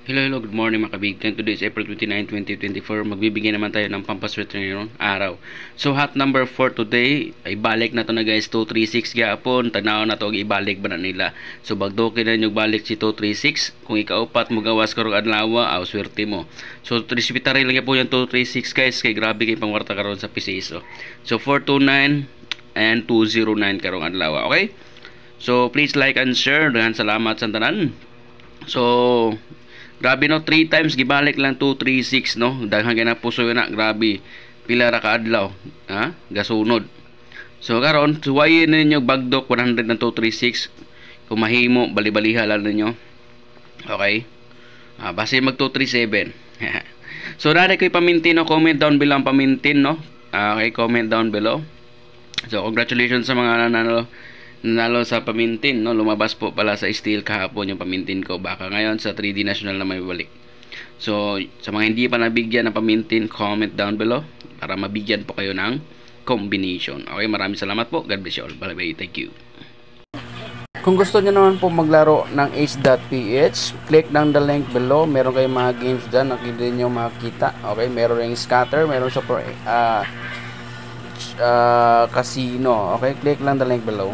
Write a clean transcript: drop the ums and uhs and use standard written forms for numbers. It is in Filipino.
Hello, good morning mga kabigtan. Today is April 29, 2024. Magbibigay naman tayo ng pampaswerte ngayong araw. So, hot number 4 today, ay balik na to na guys, 236 gyapon. Tanaw na to, ibalik ba na nila. So, bagdokin na nyo balik si 236. Kung ikaupat mo gawas karong adlaw, swerte mo. So, trispitary lang po yung 236 guys, kay grabe kay pangwarta karon sa PCSO. So, 429 and 209 karong adlaw, okay? So, please like and share. Daghang salamat sa tanan. So, grabe no, 3 times gibalik lang 236 no. Daghang na puso na, grabe. Pila ra ka adlaw, ha? Gasunod. So karon, suwayin ninyo bagdok 100 ng 236. Kung mahimo, bali-baliha lang ninyo. Okay? Base mag 237. So dali ko'y pamintin no, comment down below ang pamintin no. Okay, comment down below. So congratulations sa mga nanalo sa pamintin no. Lumabas po pala sa steel kahapon yung pamintin ko, baka ngayon sa 3D national na may balik. So sa mga hindi pa nabigyan ng pamintin, comment down below para mabigyan po kayo ng combination. Okay, maraming salamat po. God bless you all. Bye bye. Thank you. Kung gusto niyo naman po maglaro ng ace.ph, click lang the link below. Meron kayong mga games dyan na hindi nyo makita. Okay, meron ring scatter, meron super casino. Okay, click lang the link below.